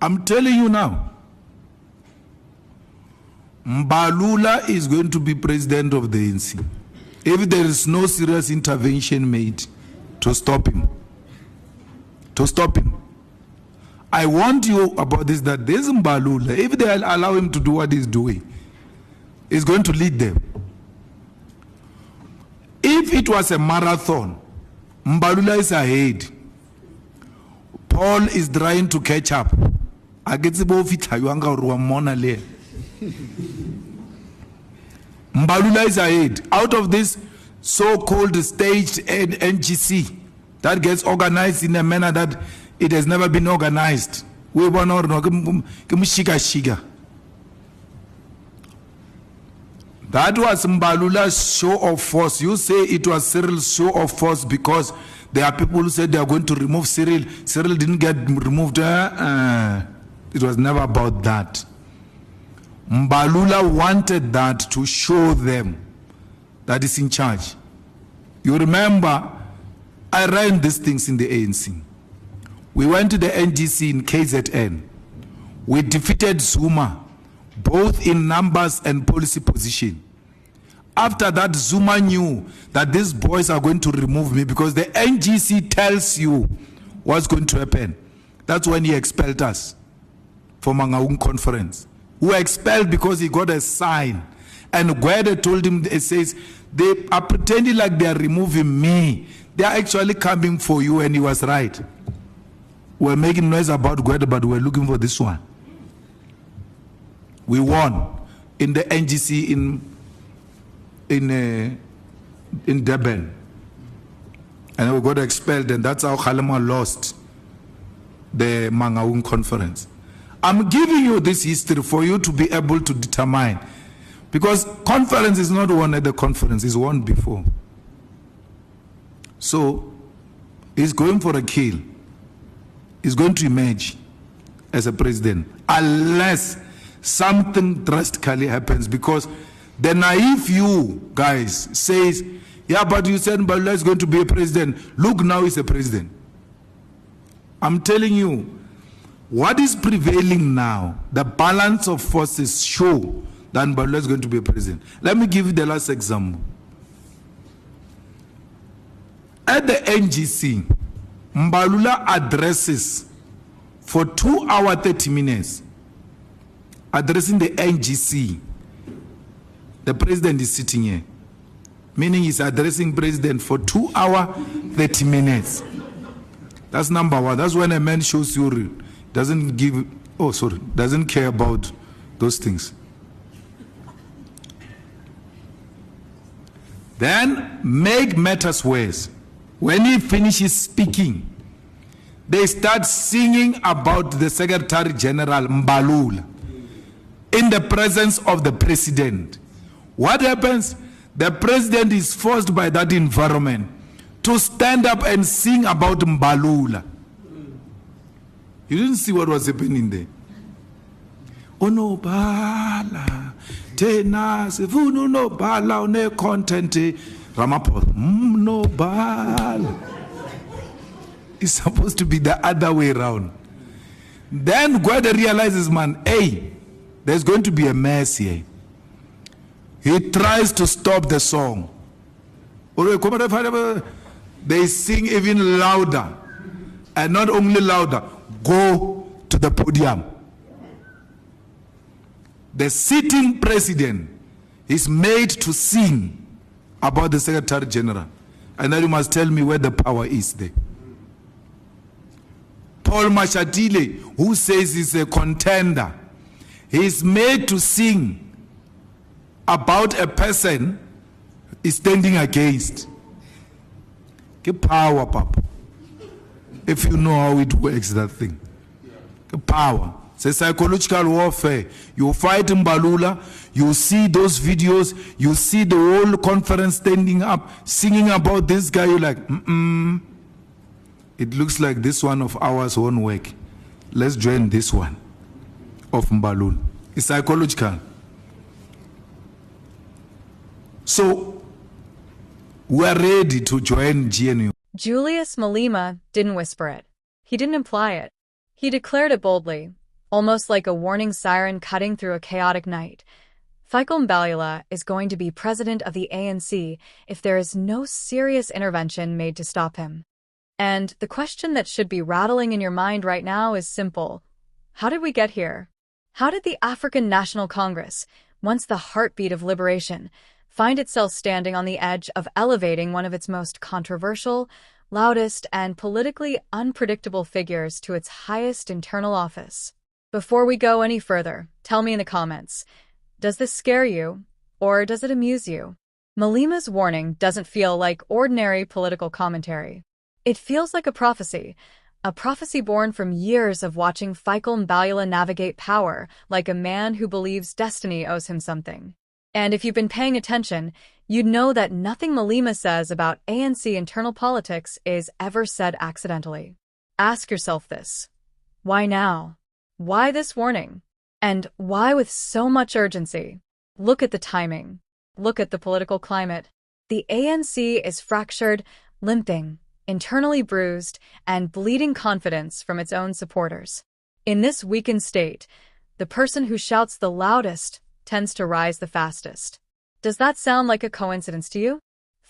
I'm telling you now. Mbalula is going to be president of the ANC if there is no serious intervention made to stop him. To stop him. I warned you about this, that this Mbalula, if they allow him to do what he's doing, he's going to lead them. If it was a marathon, Mbalula is ahead. Paul is trying to catch up. Mbalula is ahead. Out of this so-called staged NGC that gets organized in a manner that it has never been organized. We want to that was Mbalula's show of force. You say it was Cyril's show of force because there are people who said they are going to remove Cyril. Cyril didn't get removed. It was never about that. Mbalula wanted that to show them that he's in charge. You remember, I ran these things in the ANC. We went to the NGC in KZN. We defeated Zuma, both in numbers and policy position. After that, Zuma knew that these boys are going to remove me because the NGC tells you what's going to happen. That's when he expelled us from Mangaung conference. We were expelled because he got a sign. And Gwede told him, it says, they are pretending like they are removing me. They are actually coming for you, and he was right. We're making noise about Gwede, but we're looking for this one. We won in the NGC in Durban. And we got expelled, and that's how Malema lost the Mangaung conference. I'm giving you this history for you to be able to determine. Because conference is not won at the conference, it's won before. So, he's going for a kill. He's going to emerge as a president. Unless something drastically happens. Because the naive you guys says, yeah, but you said Mbalula is going to be a president. Look, now he's a president. I'm telling you, what is prevailing now, the balance of forces show that Mbalula is going to be a president. Let me give you the last example. At the NGC, Mbalula addresses for 2 hours 30 minutes, addressing the NGC. The president is sitting here, meaning he's addressing president for 2 hours 30 minutes. That's number one. That's when a man shows you doesn't care about those things. Then make matters worse. When he finishes speaking, they start singing about the Secretary General Mbalula in the presence of the president. What happens? The president is forced by that environment to stand up and sing about Mbalula. You didn't see what was happening there. Onobala, tena sifunu nobala one content Ramaphosa. Nobala. It's supposed to be the other way around. Then Gwede realizes, man, hey, there's going to be a mess here. He tries to stop the song. They sing even louder. And not only louder, go to the podium. The sitting president is made to sing about the Secretary General. And then you must tell me where the power is there. Paul Mashatile, who says he's a contender, he's made to sing about a person is standing against. Get power, Papa. If you know how it works, that thing. Get power. It's a psychological warfare. You fight Mbalula, you see those videos, you see the whole conference standing up, singing about this guy, you're like, it looks like this one of ours won't work. Let's join this one of Mbalula. It's psychological. So, we're ready to join GNU. Julius Malema didn't whisper it. He didn't imply it. He declared it boldly. almost like a warning siren cutting through a chaotic night. Malema is going to be president of the ANC if there is no serious intervention made to stop him. And the question that should be rattling in your mind right now is simple. How did we get here? How did the African National Congress, once the heartbeat of liberation, find itself standing on the edge of elevating one of its most controversial, loudest, and politically unpredictable figures to its highest internal office? Before we go any further, tell me in the comments, does this scare you, or does it amuse you? Malema's warning doesn't feel like ordinary political commentary. It feels like a prophecy born from years of watching Malema navigate power like a man who believes destiny owes him something. And if you've been paying attention, you'd know that nothing Malema says about ANC internal politics is ever said accidentally. Ask yourself this. Why now? Why this warning? And why with so much urgency? Look at the timing. Look at the political climate. The ANC is fractured, limping, internally bruised, and bleeding confidence from its own supporters. In this weakened state, the person who shouts the loudest tends to rise the fastest. Does that sound like a coincidence to you?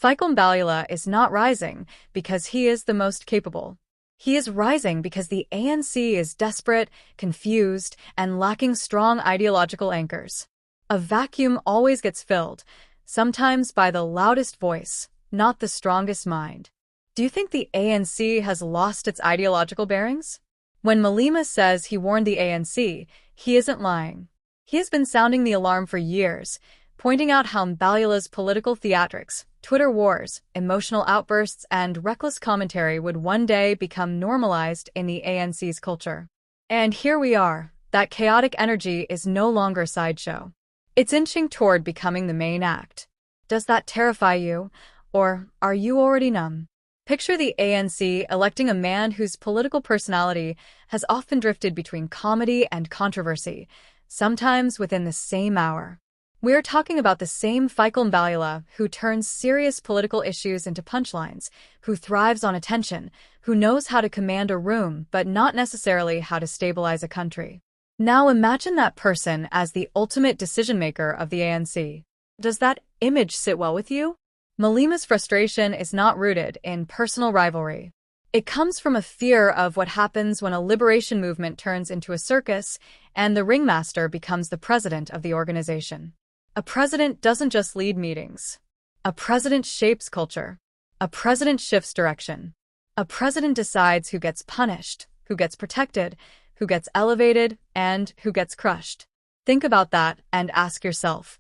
Malema is not rising because he is the most capable. He is rising because the ANC is desperate, confused, and lacking strong ideological anchors. A vacuum always gets filled, sometimes by the loudest voice, not the strongest mind. Do you think the ANC has lost its ideological bearings? When Malema says he warned the ANC, he isn't lying. He has been sounding the alarm for years, pointing out how Malema's political theatrics, Twitter wars, emotional outbursts, and reckless commentary would one day become normalized in the ANC's culture. And here we are. That chaotic energy is no longer a sideshow. It's inching toward becoming the main act. Does that terrify you, or are you already numb? Picture the ANC electing a man whose political personality has often drifted between comedy and controversy, sometimes within the same hour. We're talking about the same Malema who turns serious political issues into punchlines, who thrives on attention, who knows how to command a room but not necessarily how to stabilize a country. Now imagine that person as the ultimate decision-maker of the ANC. Does that image sit well with you? Malema's frustration is not rooted in personal rivalry. It comes from a fear of what happens when a liberation movement turns into a circus and the ringmaster becomes the president of the organization. A president doesn't just lead meetings. A president shapes culture. A president shifts direction. A president decides who gets punished, who gets protected, who gets elevated, and who gets crushed. Think about that and ask yourself,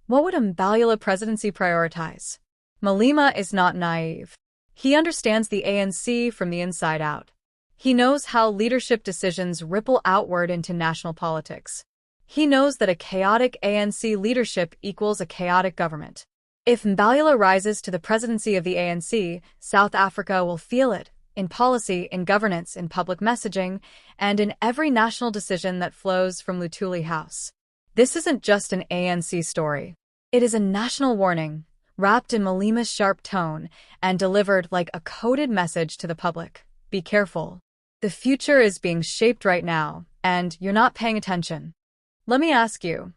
what would a Malema presidency prioritize? Malema is not naive. He understands the ANC from the inside out. He knows how leadership decisions ripple outward into national politics. He knows that a chaotic ANC leadership equals a chaotic government. If Malema rises to the presidency of the ANC, South Africa will feel it, in policy, in governance, in public messaging, and in every national decision that flows from Luthuli House. This isn't just an ANC story. It is a national warning, wrapped in Malema's sharp tone and delivered like a coded message to the public. Be careful. The future is being shaped right now, and you're not paying attention. Let me ask you,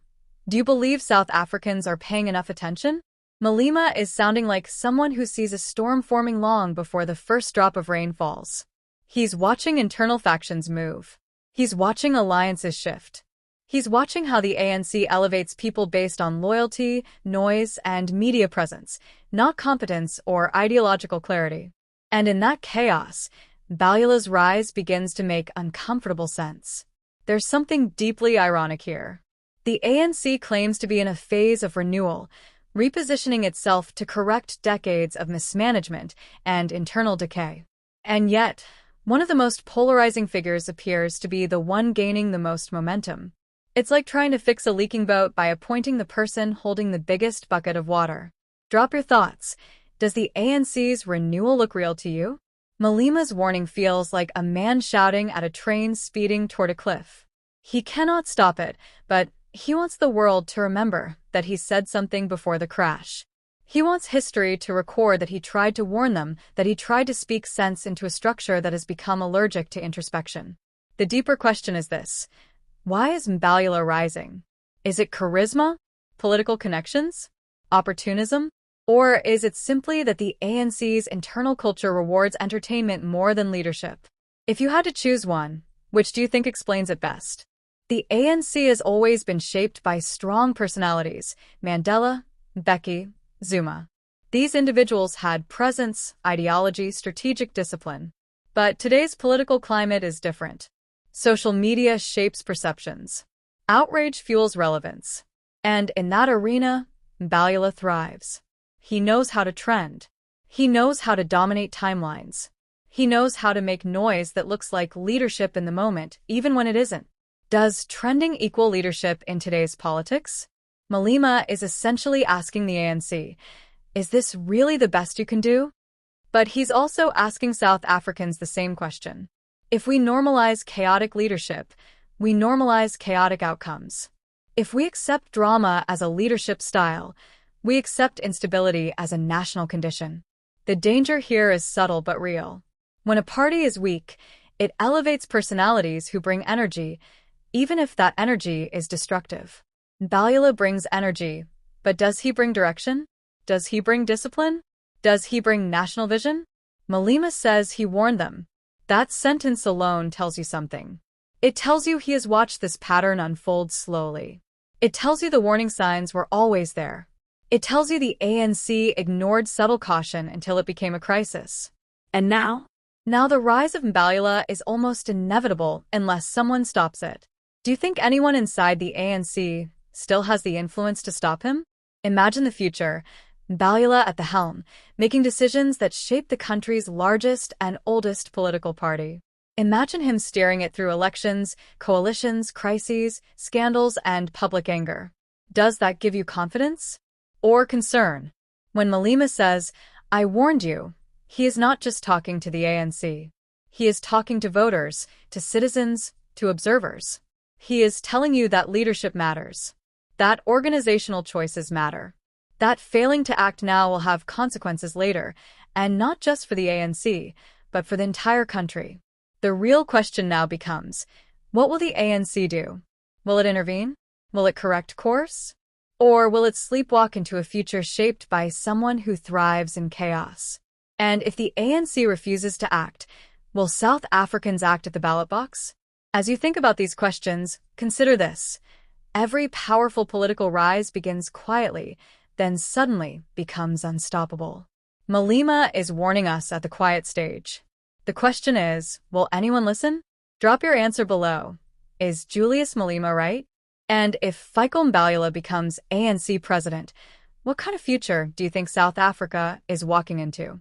do you believe South Africans are paying enough attention? Malema is sounding like someone who sees a storm forming long before the first drop of rain falls. He's watching internal factions move. He's watching alliances shift. He's watching how the ANC elevates people based on loyalty, noise, and media presence, not competence or ideological clarity. And in that chaos, Malema's rise begins to make uncomfortable sense. There's something deeply ironic here. The ANC claims to be in a phase of renewal, repositioning itself to correct decades of mismanagement and internal decay. And yet, one of the most polarizing figures appears to be the one gaining the most momentum. It's like trying to fix a leaking boat by appointing the person holding the biggest bucket of water. Drop your thoughts. Does the ANC's renewal look real to you? Malema's warning feels like a man shouting at a train speeding toward a cliff. He cannot stop it, but he wants the world to remember that he said something before the crash. He wants history to record that he tried to warn them, that he tried to speak sense into a structure that has become allergic to introspection. The deeper question is this: Why is Mbalula rising? Is it charisma? Political connections? Opportunism? Or is it simply that the ANC's internal culture rewards entertainment more than leadership? If you had to choose one, which do you think explains it best? The ANC has always been shaped by strong personalities: Mandela, Mbeki, Zuma. These individuals had presence, ideology, strategic discipline. But today's political climate is different. Social media shapes perceptions. Outrage fuels relevance. And in that arena, Mbalula thrives. He knows how to trend. He knows how to dominate timelines. He knows how to make noise that looks like leadership in the moment, even when it isn't. Does trending equal leadership in today's politics? Malema is essentially asking the ANC, is this really the best you can do? But he's also asking South Africans the same question. If we normalize chaotic leadership, we normalize chaotic outcomes. If we accept drama as a leadership style, we accept instability as a national condition. The danger here is subtle but real. When a party is weak, it elevates personalities who bring energy, even if that energy is destructive. Mbalula brings energy, but does he bring direction? Does he bring discipline? Does he bring national vision? Malema says he warned them. That sentence alone tells you something. It tells you he has watched this pattern unfold slowly. It tells you the warning signs were always there. It tells you the ANC ignored subtle caution until it became a crisis. And now? Now the rise of Mbalula is almost inevitable unless someone stops it. Do you think anyone inside the ANC still has the influence to stop him? Imagine the future, Mbalula at the helm, making decisions that shape the country's largest and oldest political party. Imagine him steering it through elections, coalitions, crises, scandals, and public anger. Does that give you confidence? Or concern? When Malema says, "I warned you," he is not just talking to the ANC. He is talking to voters, to citizens, to observers. He is telling you that leadership matters, that organizational choices matter, that failing to act now will have consequences later, and not just for the ANC, but for the entire country. The real question now becomes, what will the ANC do? Will it intervene? Will it correct course? Or will it sleepwalk into a future shaped by someone who thrives in chaos? And if the ANC refuses to act, will South Africans act at the ballot box? As you think about these questions, consider this. Every powerful political rise begins quietly, then suddenly becomes unstoppable. Malema is warning us at the quiet stage. The question is, will anyone listen? Drop your answer below. Is Julius Malema right? And if Mbalula becomes ANC president, what kind of future do you think South Africa is walking into?